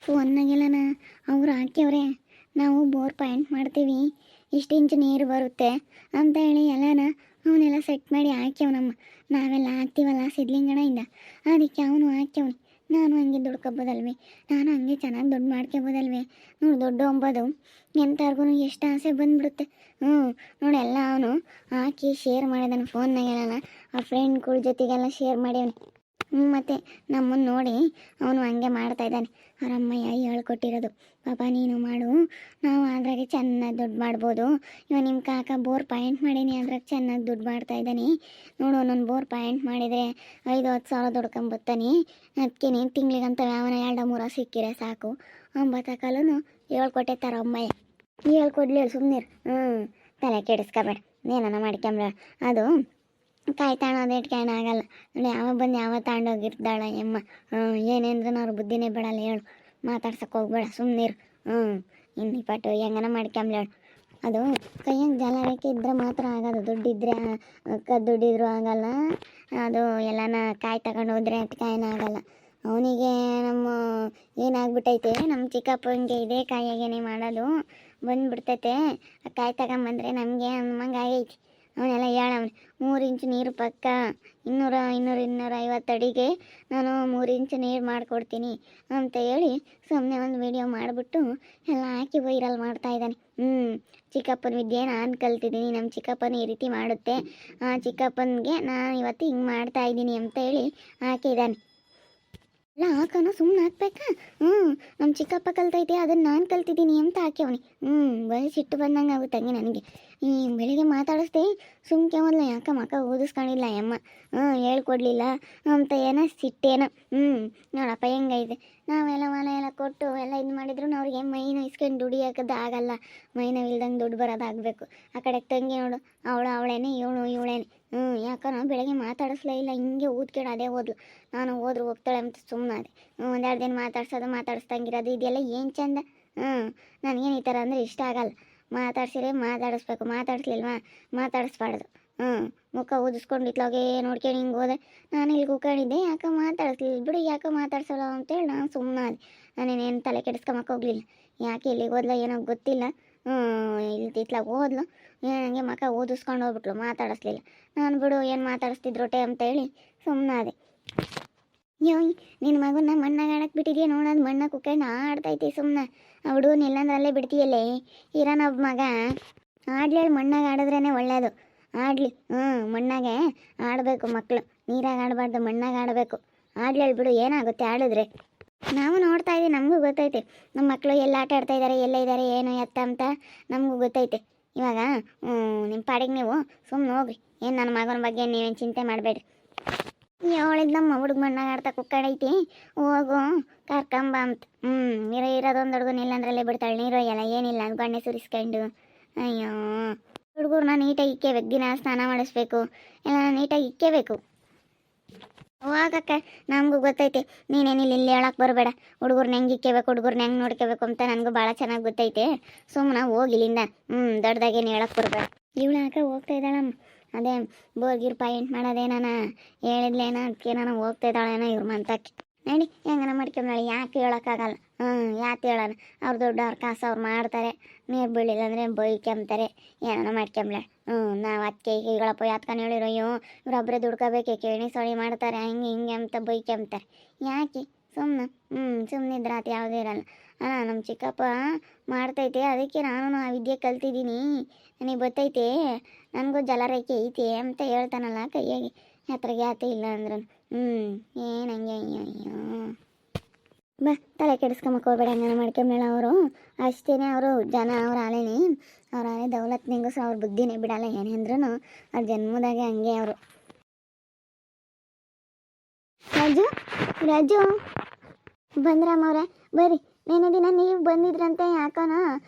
ಫೋನ್ನಾಗೆಲ್ಲನ ಅವ್ರು ಹಾಕ್ಯವ್ರೆ, ನಾವು bore point ಮಾಡ್ತೀವಿ, ಇಷ್ಟು ಇಂಚು ನೀರು ಬರುತ್ತೆ ಅಂತ ಹೇಳಿ ಎಲ್ಲನ ಅವನ್ನೆಲ್ಲ ಸೆಟ್ ಮಾಡಿ ಹಾಕ್ಯವ್. ನಾವೆಲ್ಲ ಹಾಕ್ತೀವಲ್ಲ ಸಿದ್ಲಿಂಗಣಿಂದ, ಅದಕ್ಕೆ ಅವನು ಹಾಕ್ಯವ್ನಿ. ನಾನು ಹಂಗೆ ದುಡ್ಕೊಬೋದಲ್ವೇ, ನಾನು ಹಂಗೆ ಚೆನ್ನಾಗಿ ದುಡ್ಡು ಮಾಡ್ಕೊಬೋದಲ್ವೇ. ನೋಡಿ ದುಡ್ಡು ಅಂಬೋದು ಎಂಥವ್ರಿಗೂ ಎಷ್ಟು ಆಸೆ ಬಂದ್ಬಿಡುತ್ತೆ. ನೋಡಿ ಎಲ್ಲ ಅವನು ಹಾಕಿ ಶೇರ್ ಮಾಡಿದಾನೆ ಫೋನ್ನಾಗೆಲ್ಲ, ಆ ಫ್ರೆಂಡ್ಗಳ ಜೊತೆಗೆಲ್ಲ ಶೇರ್ ಮಾಡ್ಯವನಿ. ಮತ್ತು ನಮ್ಮನ್ನು ನೋಡಿ ಅವನು ಹಂಗೆ ಮಾಡ್ತಾಯಿದ್ದಾನೆ. ಅವರಮ್ಮಯ್ಯ ಹೇಳ್ಕೊಟ್ಟಿರೋದು, ಪಾಪ ನೀನು ಮಾಡು, ನಾವು ಅದ್ರಾಗೆ ಚೆನ್ನಾಗಿ ದುಡ್ಡು ಮಾಡ್ಬೋದು. ಇವಾಗ ನಿಮ್ಮ ಕಾಕ ಬೋರ್ ಪಾಯಿಂಟ್ ಮಾಡೀನಿ, ಅದ್ರಾಗ ಚೆನ್ನಾಗಿ ದುಡ್ಡು ಮಾಡ್ತಾಯಿದ್ದಾನೆ ನೋಡು. ನನ್ನ ಬೋರ್ ಪಾಯಿಂಟ್ ಮಾಡಿದರೆ 5-10 ಸಾವಿರ ದುಡ್ಕೊಂಬತ್ತಾನೆ. ಅದಕ್ಕೆ ನೀನು ತಿಂಗ್ಳಿಗಂತ ಯಾವನ 2-3 ಸಿಕ್ಕಿರೆ ಸಾಕು ಅಂಬತ್ತ ಕಾಲೂ ಹೇಳ್ಕೊಟ್ಟೆ ಥರ ಅಮ್ಮಯ್ಯ. ಹೇಳ್ಕೊಡ್ಲಿ ಸುಮ್ಮನೆ ತಲೆ ಕೆಡಿಸ್ಕೊಬೇಡ, ಏನಾನ ಮಾಡ್ಕೊಂಬ್ರ. ಅದು ಕಾಯಿ ತಾಣೋದು ಇಟ್ಕಾಯಣ ಆಗಲ್ಲ ನೋಡಿ, ಯಾವಾಗ ಬಂದು ಯಾವಾಗ ತಾಂಡೋಗಿರ್ತಾಳ ಎಮ್ಮ. ಏನೇಂದ್ರೂ ಅವ್ರ ಬುದ್ಧಿನೇ ಬಿಡಲ್ಲ ಹೇಳು, ಮಾತಾಡ್ಸಕ್ಕೆ ಹೋಗ್ಬೇಡ ಸುಮ್ಮನಿರು. ಇನ್ನು ಪಟ್ಟು ಹೆಂಗನ ಮಾಡ್ಕೊಂಬ್ಲ ಹೇಳು. ಅದು ಕೈಯಂಗೆ ಜಲರೇಖೆ ಇದ್ರೆ ಮಾತ್ರ ಆಗೋದು, ದುಡ್ಡಿದ್ರೆ ದುಡ್ಡಿದ್ರು ಆಗಲ್ಲ. ಅದು ಎಲ್ಲನ ಕಾಯಿ ತಗೊಂಡು ಹೋದ್ರೆ ಕಾಯಿನ ಆಗಲ್ಲ. ಅವನಿಗೆ ನಮ್ಮ ಏನಾಗ್ಬಿಟ್ಟೈತೆ, ನಮ್ಮ ಚಿಕ್ಕಪ್ಪನಿಗೆ ಇದೇ ಕಾಯಿಗೇನೆ ಮಾಡೋದು ಬಂದುಬಿಡ್ತೈತೆ. ಆ ಕಾಯಿ ತಗೊಂಬಂದ್ರೆ ನಮಗೆ ಅಮ್ಮಂಗೆ ಆಗೈತಿ. ಅವನೆಲ್ಲ ಹೇಳವನು 3 ಇಂಚು ನೀರು ಪಕ್ಕ 250 ಅಡಿಗೆ ನಾನು 3 ಇಂಚು ನೀರು ಮಾಡಿಕೊಡ್ತೀನಿ ಅಂತ ಹೇಳಿ ಸುಮ್ಮನೆ ಒಂದು ವಿಡಿಯೋ ಮಾಡಿಬಿಟ್ಟು ಎಲ್ಲ ಹಾಕಿ ವೈರಲ್ ಮಾಡ್ತಾಯಿದ್ದಾನೆ. ಚಿಕ್ಕಪ್ಪನ ವಿದ್ಯೆ ನಾನು ಕಲ್ತಿದ್ದೀನಿ, ನಮ್ಮ ಚಿಕ್ಕಪ್ಪನ ಈ ರೀತಿ ಮಾಡುತ್ತೆ, ಆ ಚಿಕ್ಕಪ್ಪನಿಗೆ ನಾನು ಇವತ್ತು ಹಿಂಗೆ ಮಾಡ್ತಾಯಿದ್ದೀನಿ ಅಂತ ಹೇಳಿ ಹಾಕಿದ್ದಾನೆ. ಎಲ್ಲ ಹಾಕೋಣ ಸುಮ್ಮನೆ ಹಾಕ್ಬೇಕಾ? ನಮ್ಮ ಚಿಕ್ಕಪ್ಪ ಕಲ್ತೈತೆ, ಅದನ್ನು ನಾನು ಕಲ್ತಿದ್ದೀನಿ ಅಂತ ಹಾಕ್ಯವನಿ. ಬರೀ ಸಿಟ್ಟು ಬಂದಂಗೆ ಆಗುತ್ತೆ ಹಂಗೆ ನನಗೆ. ಬೆಳಿಗ್ಗೆ ಮಾತಾಡಿಸ್ದೆ ಸುಮ್ಕೆ ಮೊದಲು ಯಾಕ ಮಕ್ಕ ಓದಿಸ್ಕೊಂಡಿಲ್ಲ ಅಮ್ಮ, ಹೇಳ್ಕೊಡ್ಲಿಲ್ಲ ಅಂತ ಏನೋ ಸಿಟ್ಟೇನೋ. ನೋಡಪ್ಪ ಹೆಂಗೈತೆ, ನಾವೆಲ್ಲ ಮನೆ ಎಲ್ಲ ಕೊಟ್ಟು ಎಲ್ಲ ಇದು ಮಾಡಿದ್ರು ಅವ್ರಿಗೆ ಮೈನ ಇಸ್ಕೊಂಡು ದುಡಿಯೋಕದ್ದು ಆಗಲ್ಲ. ಮೈನ ಇಲ್ದಂಗೆ ದುಡ್ಡು ಬರೋದಾಗಬೇಕು. ಆ ಕಡೆ ತಂಗಿ ನೋಡು, ಅವಳೇನೆ ಇವಳೇನೆ. ಯಾಕೋ ನಾವು ಬೆಳಗ್ಗೆ ಮಾತಾಡಿಸ್ಲೇ ಇಲ್ಲ, ಹಿಂಗೆ ಊದ್ಕೇಳು ಅದೇ ಓದ್ಲು. ನಾನು ಹೋದ್ರು ಹೋಗ್ತಾಳೆ ಅಂತ ಸುಮ್ಮನೆ. 1-2 ದಿನ ಮಾತಾಡ್ಸಂಗಿರೋದು ಇದೆಲ್ಲ ಏನು ಚಂದ. ನನಗೇನು ಈ ಥರ ಅಂದರೆ ಇಷ್ಟ ಆಗಲ್ಲ. ಮಾತಾಡ್ಸಿದ್ರೆ ಮಾತಾಡಿಸ್ಬೇಕು, ಮಾತಾಡಿಸ್ಲಿಲ್ವಾ ಮಾತಾಡಿಸ್ಬಾರ್ದು. ಮುಖ ಊದಿಸ್ಕೊಂಡು ಇತ್ಲಾಗೆ ನೋಡ್ಕೊಂಡು ಹಿಂಗೆ ಹೋದೆ. ನಾನು ಇಲ್ಲಿ ಕೂಕೊಂಡಿದ್ದೆ, ಯಾಕೆ ಮಾತಾಡಿಸ್ಲಿಲ್ಲ ಬಿಡು, ಯಾಕೆ ಮಾತಾಡ್ಸಲ್ಲ ಅಂತೇಳಿ ನಾನು ಸುಮ್ಮನೆ ಅದೇ. ನಾನೇನೇನು ತಲೆ ಕೆಡಿಸ್ಕೊಂಬಕ್ಕೆ ಹೋಗಲಿಲ್ಲ. ಯಾಕೆ ಇಲ್ಲಿಗೆ ಹೋದ್ಲ ಏನೋ ಗೊತ್ತಿಲ್ಲ. ಇಲ್ಲಿ ಇತ್ಲಾಗ ಹೋದ್ಲು, ನನಗೆ ಮಕ್ಕ ಊದಿಸ್ಕೊಂಡು ಹೋಗ್ಬಿಟ್ಲು, ಮಾತಾಡಿಸ್ಲಿಲ್ಲ. ನಾನು ಬಿಡು ಏನು ಮಾತಾಡಿಸ್ತಿದ್ರೋಟೆ ಅಂತೇಳಿ ಸುಮ್ಮನೆ ಅದೇ. ನಿನ್ನ ಮಗನ್ನ ಮಣ್ಣಾಗ ಆಡಕ್ಕೆ ಬಿಟ್ಟಿದೆಯಾ ನೋಡೋದು, ಮಣ್ಣಾಗ ಕುತ್ಕೊಂಡು ಆಡ್ತೈತಿ ಸುಮ್ಮನೆ. ಅವಡು ನಿಲ್ಲಂದ್ರೆ ಅಲ್ಲೇ ಬಿಡ್ತೀಯಲ್ಲೇ. ಇರೋನ ಒಬ್ಬ ಮಗ ಆಡ್ಲಿ, ಮಣ್ಣಾಗ ಆಡಿದ್ರೇ ಒಳ್ಳೆಯದು. ಆಡಲಿ, ಮಣ್ಣಾಗೆ ಆಡಬೇಕು ಮಕ್ಕಳು, ನೀರಾಗ ಆಡಬಾರ್ದು, ಮಣ್ಣಾಗ ಆಡಬೇಕು. ಆಡ್ಲಿ ಬಿಡು, ಏನಾಗುತ್ತೆ ಆಡಿದ್ರೆ. ನಾವು ನೋಡ್ತಾ ಇದ್ದೀವಿ, ನಮಗೂ ಗೊತ್ತೈತೆ ನಮ್ಮ ಮಕ್ಕಳು ಎಲ್ಲ ಆಟ ಆಡ್ತಾ ಇದ್ದಾರೆ, ಎಲ್ಲ ಇದ್ದಾರೆ, ಏನು ಎತ್ತ ಅಂತ ನಮಗೂ ಗೊತ್ತೈತೆ. ಇವಾಗ ನಿಮ್ಮ ಪಾಡಿಗೆ ನೀವು ಸುಮ್ಮನೆ ಹೋಗ್ರಿ. ಏನು ನನ್ನ ಮಗನ ಬಗ್ಗೆ ನೀವೇನು ಚಿಂತೆ ಮಾಡಬೇಡ್ರಿ. ಅವಳಿದ್ ನಮ್ಮ ಹುಡುಗ ಮಣ್ಣಾಗ ಆಡ್ತಾ ಕುಕ್ಕಡೈತಿ, ಹೋಗು ಕರ್ಕಂಬ ಅಂತ. ಇರೋದೊಂದು ಹುಡುಗನ ಇಲ್ಲಾಂದ್ರಲ್ಲೇ ಬಿಡ್ತಾಳೆ, ನೀರು ಎಲ್ಲ ಏನಿಲ್ಲ ಅದು ಬಣ್ಣೆ ಸುರಿಸ್ಕೊಂಡು. ಅಯ್ಯೋ, ಹುಡುಗರನ್ನ ನೀಟಾಗಿ ಇಕ್ಕೇಬೇಕು, ದಿನ ಸ್ನಾನ ಮಾಡಿಸ್ಬೇಕು, ಎಲ್ಲ ನೀಟಾಗಿ ಇಕ್ಕೇಬೇಕು. ಹೋಗಕ್ಕ, ನಮಗೂ ಗೊತ್ತೈತೆ, ನೀನೇನಿಲ್ಲ ಇಲ್ಲಿ ಹೇಳಕ್ಕೆ ಬರಬೇಡ. ಹುಡುಗರ್ನ ಹೆಂಗೆ ಇಕ್ಕೇಬೇಕು, ಹುಡುಗರ್ನ ಹೆಂಗೆ ನೋಡ್ಕೋಬೇಕು ಅಂತ ನನಗೂ ಭಾಳ ಚೆನ್ನಾಗಿ ಗೊತ್ತೈತೆ. ಸುಮ್ಮನೆ ಹೋಗಿಲ್ಲಿಂದ. ದೊಡ್ಡದಾಗೇನು ಹೇಳಕ್ಕೆ ಬರಬೇಡ. ಇವಳು ಯಾಕೆ ಹೋಗ್ತಾ ಇದ್ದಾಳಮ್ಮ, ಅದೇ ಬೋರ್ಗಿರ್ ಪಾಯಿಂಟ್ ಮಾಡೋದೇನ ಹೇಳಿದ್ಲೇನೋ, ಅದಕ್ಕೆ ನಾನು ಹೋಗ್ತಾ ಇದ್ದಾಳೇನೋ ಇವ್ರ ಮಂತಕ್ಕೆ. ನಡಿ ಹೆಂಗನ ಮಾಡ್ಕೊಂಬಳಿ, ಯಾಕೆ ಹೇಳೋಕ್ಕಾಗಲ್ಲ. ಯಾಕೆ ಹೇಳೋಣ, ಅವ್ರು ದೊಡ್ಡವ್ರ ಕಾಸು ಅವ್ರು ಮಾಡ್ತಾರೆ, ನೀರು ಬೀಳಿಲ್ಲ ಅಂದರೆ ಬೈಕೊಂಬ್ತಾರೆ, ಏನಾನ ಮಾಡ್ಕೊಂಬ್ಳ. ನಾವು ಅದಕ್ಕೆ ಈಗಳಪ್ಪ ಯಾತ್ಕೊಂಡು ಹೇಳಿರೋ, ಇವ್ರೊಬ್ಬರೇ ದುಡ್ಕೋಬೇಕೆ, ಕೇಣಿ ಸೊಳಿ ಮಾಡ್ತಾರೆ, ಹಂಗೆ ಹಿಂಗೆ ಅಂತ ಬೈಕೊಂಬ್ತಾರೆ. ಯಾಕೆ ಸುಮ್ಮನೆ ಸುಮ್ಮನಿದ್ರೆ ಅದು ಯಾವುದೂ ಇರಲ್ಲ. ನಮ್ಮ ಚಿಕ್ಕಪ್ಪ ಮಾಡ್ತೈತೆ, ಅದಕ್ಕೆ ನಾನು ಆ ವಿದ್ಯೆ ಕಲ್ತಿದ್ದೀನಿ, ನನಗೆ ಗೊತ್ತೈತೆ, ನನಗೂ ಜಲರೇಖೆ ಐತೆ ಅಂತ ಹೇಳ್ತಾನಲ್ಲ ಕೈಯಾಗಿ. ಹತ್ರಗೆ ಆತ ಇಲ್ಲ ಅಂದ್ರೂ ಏನು ಹಂಗೆ. ಅಯ್ಯೋ ಬಾ, ತಲೆ ಕೆಡಿಸ್ಕೊಂಬಕ್ಕೆ ಹೋಗ್ಬೇಡ, ಹಂಗನ ಮಾಡ್ಕೊಂಬೇಡ. ಅವರು ಅಷ್ಟೇ, ಅವರು ಜನ ಅವ್ರ ಆಲೇನಿ, ಅವ್ರ ಆಲೆ ದೌಲತ್ ನಿಂಗಸ, ಅವ್ರ ಬುದ್ಧಿನೇ ಬಿಡಲ್ಲ. ಏನೇಂದ್ರೂ ಅವ್ರ ಜನ್ಮದಾಗೆ ಹಂಗೆ ಅವರು. ರಾಜು ಬಂದ್ರಮ್ಮ ಅವ್ರೆ, ಬರ್ರಿ. ನೆನೆ ದಿನ ನೀವು ಬಂದಿದ್ರಂತೆ, ಯಾಕೋನ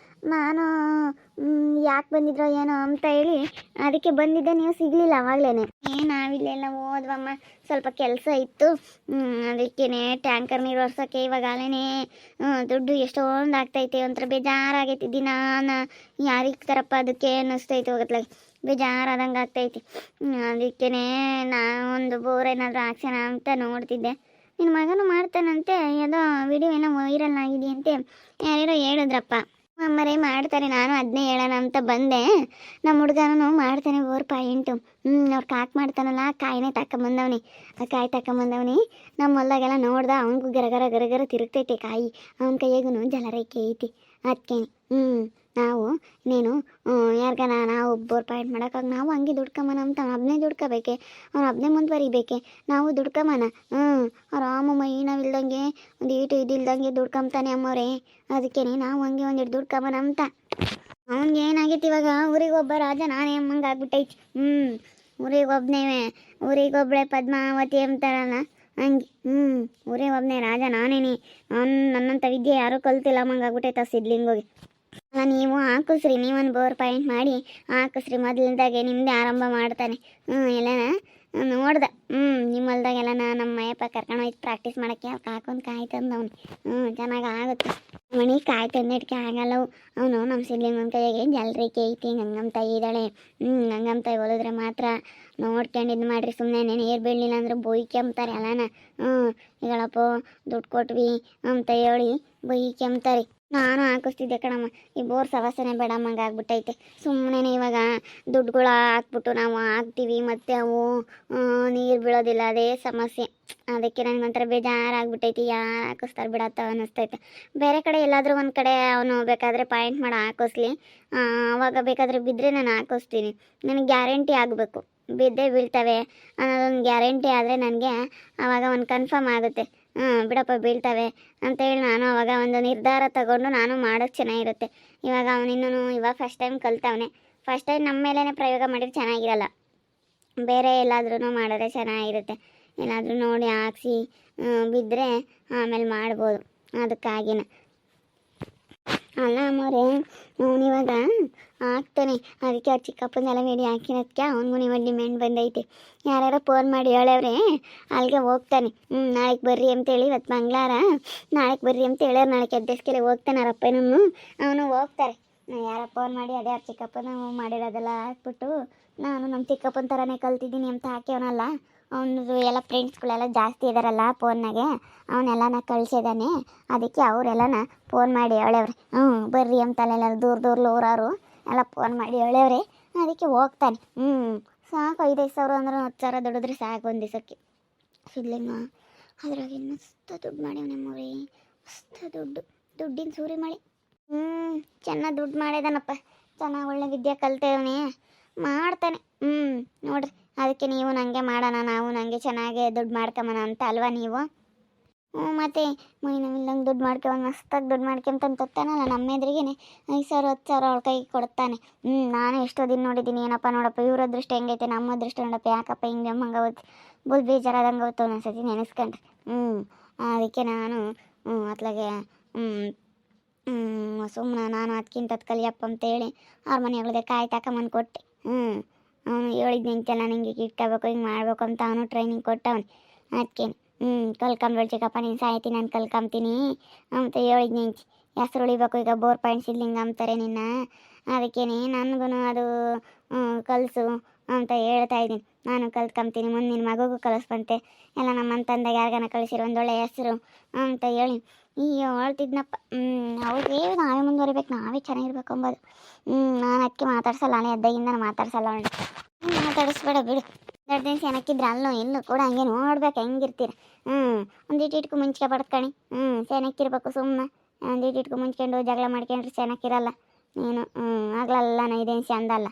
ನಾನು ಯಾಕೆ ಬಂದಿದ್ರೋ ಏನೋ ಅಂತ ಹೇಳಿ ಅದಕ್ಕೆ ಬಂದಿದ್ದೆ, ನೀವು ಸಿಗಲಿಲ್ಲ ಆವಾಗಲೇ. ನಾವಿಲ್ಲೆಲ್ಲ ಹೋದ್ವಮ್ಮ, ಸ್ವಲ್ಪ ಕೆಲಸ ಇತ್ತು, ಅದಕ್ಕೇ ಟ್ಯಾಂಕರ್ ನೀರು ಒರ್ಸೋಕ್ಕೆ ಇವಾಗಲೇ ದುಡ್ಡು ಎಷ್ಟೊಂದು ಆಗ್ತೈತೆ, ಒಂಥರ ಬೇಜಾರಾಗೈತಿ. ದಿನ ಯಾರಿಗೆ ತರಪ್ಪ ಅದಕ್ಕೆ ಅನ್ನಿಸ್ತೈತೆ, ಹೋಗತ್ಲಾಗ ಬೇಜಾರಾದಂಗೆ ಆಗ್ತೈತಿ. ಅದಕ್ಕೇ ನಾ ಒಂದು ಬೋರ್ ಏನಾದರೂ ಹಾಕ್ಸೋಣ ಅಂತ ನೋಡ್ತಿದ್ದೆ. ನಿನ್ನ ಮಗನೂ ಮಾಡ್ತಾನಂತೆ, ಯಾವುದೋ ವಿಡಿಯೋ ಏನೋ ವೈರಲ್ ಆಗಿದೆಯಂತೆ, ಯಾರ್ಯಾರೋ ಹೇಳಿದ್ರಪ್ಪ. ಅಮ್ಮರೇ ಮಾಡ್ತಾರೆ, ನಾನು ಅದನ್ನೇ ಹೇಳೋಣ ಅಂತ ಬಂದೆ. ನಮ್ಮ ಹುಡುಗನೂ ಮಾಡ್ತಾನೆ ಬೋರ್ ಪಾಯಿಂಟು. ಅವ್ರು ಕಾಕ್ ಮಾಡ್ತಾನಲ್ಲ, ಆ ಕಾಯಿನೇ ತಗೊಂಬಂದವನಿ, ಆ ಕಾಯಿ ತಗೊಂಬಂದವನಿ. ನಮ್ಮ ಹೊಲ್ದಾಗೆಲ್ಲ ನೋಡ್ದ, ಅವನಿಗೂ ಗರಗರ ಗರಗರ ತಿರುಗ್ತೈತೆ ಕಾಯಿ, ಅವನ ಕೈಯಾಗೂ ಜಲರೇಖೆ ಐತಿ. ಅದಕ್ಕೆ ನಾವು ನೀನು ಯಾರಿಗಾನ ನಾವು ಬೋರ್ ಪಾಯಿಂಟ್ ಮಾಡೋಕ್ಕಾಗ ನಾವು ಹಂಗೆ ದುಡ್ಕೊಂಬನ ಅಂತ ಒಬ್ಬನೇ ದುಡ್ಕೋಬೇಕೆ, ಅವ್ನು ಒಬ್ಬನೇ ಮುಂದುವರಿಬೇಕೆ, ನಾವು ದುಡ್ಕೊಂಬನ. ಆರಾಮ ಮೈ ನಾವಿಲ್ದಂಗೆ ಒಂದು ಈಟು ಇದಿಲ್ದಂಗೆ ದುಡ್ಕೊಂತಾನೆ ಅಮ್ಮವ್ರೆ. ಅದಕ್ಕೆ ನಾವು ಹಂಗೆ ಒಂದಿಟ್ಟು ದುಡ್ಕೊಂಬನ ಅಂತ. ಅವ್ನಿಗೆ ಏನಾಗೈತಿ ಇವಾಗ, ಊರಿಗೊಬ್ಬ ರಾಜ ನಾನೇ ಅಮ್ಮಂಗೆ ಆಗ್ಬಿಟ್ಟೈತಿ. ಊರಿಗೊಬ್ಬನೇ, ಊರಿಗೊಬ್ಬಳೆ ಪದ್ಮಾವತಿ ಅಂತಾರಲ್ಲ ಹಂಗೆ. ಊರಿಗೊಬ್ಬನೇ ರಾಜ ನಾನೇನಿ. ನನ್ನಂಥ ವಿದ್ಯೆ ಯಾರೂ ಕಲ್ತಿಲ್ಲ ಅಮ್ಮಂಗೆ ಆಗ್ಬಿಟ್ಟೈತೆ ಸಿದ್ಲಿಂಗೋಗಿ. ನೀವು ಹಾಕಿಸ್ರಿ, ನೀವೊಂದು ಬೋರ್ ಪಾಯಿಂಟ್ ಮಾಡಿ ಹಾಕಿಸ್ರಿ. ಮೊದಲಿಂದಾಗೆ ನಿಮ್ಮದೇ ಆರಂಭ ಮಾಡ್ತಾನೆ. ಎಲ್ಲನ ನೋಡ್ದೆ, ನಿಮ್ಮ ಹೊಲ್ದಾಗೆಲ್ಲ ನಮ್ಮ ಅಯ್ಯಪ್ಪ ಕರ್ಕೊಂಡು ಹೋಯ್ತು ಪ್ರಾಕ್ಟೀಸ್ ಮಾಡೋಕ್ಕೆ. ಅವ್ಕೆ ಹಾಕೊಂಡು ಕಾಯಿ ತಂದವನು. ಚೆನ್ನಾಗಿ ಆಗುತ್ತೆ ಮಣಿ. ಕಾಯಿ ತಂದಿಡ್ಕೆ ಆಗಲ್ಲವು. ಅವನು ನಮ್ಮ ಸಿದ್ಲಿಂಗನ ಕೈಯಾಗೆ ಜಲ್ರಿಕೆ ಐತಿ. ಗಂಗಮ್ಮ ತಾಯಿ ಇದ್ದಾಳೆ. ಗಂಗಮ್ಮ ತಾಯಿ ಹೊಲಿದ್ರೆ ಮಾತ್ರ ನೋಡ್ಕೊಂಡು ಇದು ಮಾಡಿರಿ. ಸುಮ್ಮನೆ ನೀರು ಬೀಳಲಿಲ್ಲ ಅಂದ್ರೆ ಬೊಯ್ಕೆಂಬ್ತಾರೆ ಎಲ್ಲನ. ಈಗಳಪ್ಪ ದುಡ್ಡು ಕೊಟ್ವಿ ಅಂತ ಹೇಳಿ ಬೊಯ್ಕೆಂಬ್ತಾರೆ. ನಾನು ಹಾಕಿಸ್ತಿದ್ದೆ ಕಣಮ್ಮ, ಈ ಬೋರ್ ಸವಾಸನೆ ಬೇಡಮ್ಮಂಗೆ ಆಗ್ಬಿಟ್ಟೈತೆ. ಸುಮ್ಮನೆ ಇವಾಗ ದುಡ್ಡುಗಳು ಹಾಕ್ಬಿಟ್ಟು ನಾವು ಹಾಕ್ತೀವಿ, ಮತ್ತು ಅವು ನೀರು ಬೀಳೋದಿಲ್ಲ, ಅದೇ ಸಮಸ್ಯೆ. ಅದಕ್ಕೆ ನನಗೊಂಥರ ಬೇಜಾರಾಗ್ಬಿಟ್ಟೈತಿ. ಯಾರು ಹಾಕಿಸ್ತಾರೆ ಬಿಡತ್ತ ಅನ್ನಿಸ್ತೈತೆ. ಬೇರೆ ಕಡೆ ಎಲ್ಲಾದರೂ ಒಂದು ಕಡೆ ಅವನು ಬೇಕಾದರೆ ಪಾಯಿಂಟ್ ಮಾಡಿ ಹಾಕಿಸ್ಲಿ, ಅವಾಗ ಬೇಕಾದರೆ ಬಿದ್ದರೆ ನಾನು ಹಾಕಿಸ್ತೀನಿ. ನನಗೆ ಗ್ಯಾರಂಟಿ ಆಗಬೇಕು, ಬಿದ್ದೇ ಬೀಳ್ತವೆ ಅನ್ನೋದೊಂದು ಗ್ಯಾರಂಟಿ ಆದರೆ ನನಗೆ ಆವಾಗ ಒಂದು ಕನ್ಫರ್ಮ್ ಆಗುತ್ತೆ. ಬಿಡಪ್ಪ ಬೀಳ್ತವೆ ಅಂತೇಳಿ ನಾನು ಅವಾಗ ಒಂದು ನಿರ್ಧಾರ ತಗೊಂಡು ನಾನು ಮಾಡೋಕ್ಕೆ ಚೆನ್ನಾಗಿರುತ್ತೆ. ಇವಾಗ ಅವನಿನ್ನೂ ಇವಾಗ ಫಸ್ಟ್ ಟೈಮ್ ಕಲ್ತವನೆ. ಫಸ್ಟ್ ಟೈಮ್ ನಮ್ಮ ಮೇಲೇ ಪ್ರಯೋಗ ಮಾಡಿದ್ರೆ ಚೆನ್ನಾಗಿರಲ್ಲ, ಬೇರೆ ಎಲ್ಲಾದ್ರೂ ಮಾಡಿದ್ರೆ ಚೆನ್ನಾಗಿರುತ್ತೆ. ಎಲ್ಲಾದರೂ ನೋಡಿ ಹಾಕ್ಸಿ ಬಿದ್ದರೆ ಆಮೇಲೆ ಮಾಡ್ಬೋದು. ಅದಕ್ಕಾಗಿನ ಅಲ್ಲ ಅಮ್ಮೋರೆ, ಅವನಿವಾಗ ಹಾಕ್ತಾನೆ. ಅದಕ್ಕೆ ಆ ಚಿಕ್ಕಪ್ಪನೆಲ್ಲ ವೀಡಿಯೋ ಹಾಕಿರೋದಕ್ಕೆ ಅವನಿಗೂ ಇವಾಗ ಡಿಮ್ಯಾಂಡ್ ಬಂದೈತೆ. ಯಾರ್ಯಾರೋ ಫೋನ್ ಮಾಡಿ ಹೇಳವ್ರೆ, ಅಲ್ಲಿಗೆ ಹೋಗ್ತಾನೆ. ನಾಳೆಗೆ ಬರ್ರಿ ಅಂತೇಳಿ, ಇವತ್ತು ಮಂಗಳವಾರ, ನಾಳೆಗೆ ಬರ್ರಿ ಅಂತ ಹೇಳ್ಯಾರ. ನಾಳೆ ಕೆದ್ದಸ್ಕೆಲೆ ಹೋಗ್ತಾನೆ ಅವರಪ್ಪನೂ ಅವನು ಹೋಗ್ತಾರೆ. ಯಾರೋ ಫೋನ್ ಮಾಡಿ ಅದೇ ಅವ್ರ ಚಿಕ್ಕಪ್ಪನ ಮಾಡಿರೋದೆಲ್ಲ ಹಾಕ್ಬಿಟ್ಟು, ನಾನು ನಮ್ಮ ಚಿಕ್ಕಪ್ಪನ ಥರನೇ ಕಲ್ತಿದ್ದೀನಿ ಅಂತ ಹಾಕ್ಯವನಲ್ಲ. ಅವನದು ಎಲ್ಲ ಫ್ರೆಂಡ್ಸ್ಗಳೆಲ್ಲ ಜಾಸ್ತಿ ಇದ್ದಾರಲ್ಲ ಫೋನ್ನಾಗೆ, ಅವನ್ನೆಲ್ಲನ ಕಳಿಸಿದ್ದಾನೆ. ಅದಕ್ಕೆ ಅವರೆಲ್ಲನ ಫೋನ್ ಮಾಡಿ ಹೇಳವ್ರೆ, ಬರ್ರಿ ಅಂತಲ್ಲೆಲ್ಲ ದೂರ ಊರಾರು ಎಲ್ಲ ಫೋನ್ ಮಾಡಿ ಹೇಳವ್ರೆ. ಅದಕ್ಕೆ ಹೋಗ್ತಾನೆ. ಸಾಕು, 5,000 ಸಾವಿರ ಅಂದ್ರೆ 10,000 ದುಡಿದ್ರೆ ಸಾಕು ಒಂದು ದಿವಸಕ್ಕೆ. ಸಿದ್ಲಿಂಗ ಅದ್ರಾಗ ಮಸ್ತ ದುಡ್ಡು ಮಾಡ್ಯಾವ ನಮ್ಮವ್ರಿ, ಮಸ್ತ ದುಡ್ಡಿನ ಸೂರಿ ಮಾಡಿ. ಚೆನ್ನಾಗಿ ದುಡ್ಡು ಮಾಡ್ಯದನಪ್ಪ. ಚೆನ್ನಾಗಿ ಒಳ್ಳೆ ವಿದ್ಯೆ ಕಲ್ತೇವನೇ, ಮಾಡ್ತಾನೆ. ನೋಡ್ರಿ, ಅದಕ್ಕೆ ನೀವು ನನಗೆ ಮಾಡೋಣ, ನಾವು ನನಗೆ ಚೆನ್ನಾಗಿ ದುಡ್ಡು ಮಾಡ್ಕೊಂಬನ ಅಂತ ಅಲ್ವಾ ನೀವು. ಮತ್ತು ಮೈನವಿಲ್ದಂಗೆ ದುಡ್ಡು ಮಾಡ್ಕೊಂಡು ಮಸ್ತಾಗಿ ದುಡ್ಡು ಮಾಡ್ಕೊಂತಂದು ತತ್ತಾನಲ್ಲ ನಮ್ಮ ಎದುರಿಗೇ 5,000 10,000 ಅವಳ ಕೈಗೆ ಕೊಡ್ತಾನೆ. ನಾನು ಎಷ್ಟೋ ದಿನ ನೋಡಿದ್ದೀನಿ. ಏನಪ್ಪ ನೋಡಪ್ಪ, ಇವ್ರ ಅದೃಷ್ಟ ಹೆಂಗೈತೆ, ನಮ್ಮ ಅದೃಷ್ಟ ನೋಡಪ್ಪ, ಯಾಕಪ್ಪ ಹಿಂಗೆ ಅಮ್ಮಂಗೆ ಅವತ್ತು ಬುಲ್ ಬೇಜಾರಾದಂಗೆ ಅವತ್ತು ಒಂದೊಂದ್ಸತಿ ನೆನೆಸ್ಕೊಂಡ್ರೆ. ಅದಕ್ಕೆ ನಾನು ಅತ್ಲಾಗೆ ಸುಮ್ಮನೆ ನಾನು ಅದಕ್ಕಿಂತ ಕಲಿಯಪ್ಪ ಅಂತೇಳಿ ಅವ್ರ ಮನೆಯೊಳಗೆ ಕಾಯಿ ತಗೊಂಬಂದು ಕೊಟ್ಟೆ. ಅವನು ಹೇಳಿದ್ ನಿಂತೆಲ್ಲ ನಿಂಗೆ ಇಟ್ಕೋಬೇಕು, ಹಿಂಗೆ ಮಾಡ್ಬೇಕು ಅಂತ ಅವನು ಟ್ರೈನಿಂಗ್ ಕೊಟ್ಟವನು. ಅದಕ್ಕೆ ಕಲ್ಕೊಂಬೇಡ ಚಿಕ್ಕಪ್ಪ, ನೀನು ಸಾಯ್ತಿ, ನಾನು ಕಲ್ಕೊಂತೀನಿ ಅಂತ ಹೇಳಿದ್ ನಿಂಚಿ. ಹೆಸ್ರು ಉಳಿಬೇಕು, ಈಗ ಬೋರ್ ಪಾಯಿಂಟ್ ಸಿದ್ಲಿಂಗ ಅಂತಾರೆ ನಿನ್ನ. ಅದಕ್ಕೇನೆ ನನಗೂ ಅದು ಕಲಿಸು ಅಂತ ಹೇಳ್ತಾ ಇದ್ದೀನಿ. ನಾನು ಕಲ್ತ್ಕೊಂತೀನಿ, ಮುಂದೆ ನಿನ್ನ ಮಗುಗೂ ಕಲಿಸ್ಬಂತೆ ಎಲ್ಲ. ನಮ್ಮ ತಂದೆಗೆ ಯಾರಿಗಾನ ಕಳಿಸಿರೋ ಒಂದೊಳ್ಳೆ ಹೆಸರು ಅಂತ ಹೇಳಿ ಹೇಳ್ತಿದ್ನಪ್ಪ. ಅವ್ರಿಗೆ ನಾವೇ ಮುಂದುವರಿಬೇಕು, ನಾವೇ ಚೆನ್ನಾಗಿರ್ಬೇಕು ಅಂಬೋದು. ನಾನು ಅದಕ್ಕೆ ಮಾತಾಡ್ಸಲ್ಲ, ನಾನೇ ಎದ್ದಾಗಿಂದ ಮಾತಾಡ್ಸಲ್ಲ. ಮಾತಾಡಿಸ್ಬೇಡ ಬಿಡು. ದೊಡ್ಡ ದಿನ ಸೆನಕ್ಕಿದ್ರೆ ಅಲ್ಲೋ ಎಲ್ಲೂ ಕೂಡ ಹಂಗೆ ನೋಡ್ಬೇಕು ಹೆಂಗಿರ್ತೀರ. ಒಂದಿಟ್ಟಿಟ್ಕು ಮುಂಚೆ ಪಡ್ಕಣಿ. ಸೆನಕ್ಕಿರ್ಬೇಕು ಸುಮ್ಮನೆ. ಒಂದಿಟ್ಟಿಟ್ಕು ಮುಂಚ್ಕೊಂಡು ಜಗಳ ಮಾಡ್ಕೊಂಡ್ರೆ ಸೆನಕ್ಕಿರಲ್ಲ ನೀನು. ಆಗ್ಲಲ್ಲ ಇದೇನು ಚಂದಲ್ಲ.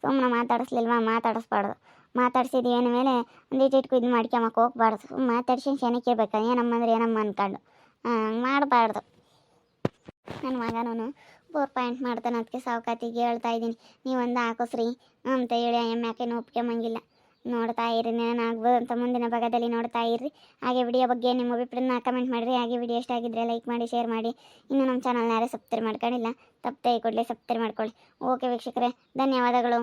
ಸುಮ್ಮನೆ ಮಾತಾಡಿಸ್ಲಿಲ್ವಾ, ಮಾತಾಡಿಸ್ಬಾರ್ದು. ಮಾತಾಡ್ಸಿದ್ದು ಏನ ಮೇಲೆ ಒಂದಿಟ್ಟಿಟ್ಕು ಇದು ಮಾಡ್ಕೊಂಬಕ್ಕೆ ಹೋಗ್ಬಾರ್ದು. ಮಾತಾಡ್ಸಿ ಸೆನಕ್ಕಿರ್ಬೇಕು, ಏನಮ್ಮಂದ್ರೆ ಏನಮ್ಮ ಅಂದ್ಕೊಂಡು ಹಂಗೆ ಮಾಡಬಾರ್ದು. ನನ್ನ ಮಗನೂ ಬೋರ್ ಪಾಯಿಂಟ್ ಮಾಡ್ತಾನೆ. ಅದಕ್ಕೆ ಸಾವುಕಾತಿಗೆ ಹೇಳ್ತಾ ಇದ್ದೀನಿ, ನೀವೊಂದು ಹಾಕಿಸ್ರಿ ಅಂತ ಹೇಳಿ ಎಮ್ಮೆಕೆ ಒಪ್ಕೊಂಬಂಗಿಲ್ಲ. ನೋಡ್ತಾ ಇರಿ, ಆಗ್ಬೋದು ಅಂತ ಮುಂದಿನ ಭಾಗದಲ್ಲಿ ನೋಡ್ತಾ ಇರ್ರಿ. ಹಾಗೆ ವಿಡಿಯೋ ಬಗ್ಗೆ ನಿಮ್ಮ ಅಭಿಪ್ರಾಯನ ಕಮೆಂಟ್ ಮಾಡಿರಿ. ಹಾಗೆ ವಿಡಿಯೋ ಇಷ್ಟ ಆಗಿದ್ದರೆ ಲೈಕ್ ಮಾಡಿ, ಶೇರ್ ಮಾಡಿ. ಇನ್ನು ನಮ್ಮ ಚಾನಲ್ನ ಯಾರೇ ಸಬ್ಸ್ಕ್ರೈಬ್ ಮಾಡ್ಕೊಂಡಿಲ್ಲ, ತಪ್ಪದೆ ಕೂಡಲೇ ಸಬ್ಸ್ಕ್ರೈಬ್ ಮಾಡ್ಕೊಳ್ಳಿ. ಓಕೆ ವೀಕ್ಷಕರೇ, ಧನ್ಯವಾದಗಳು.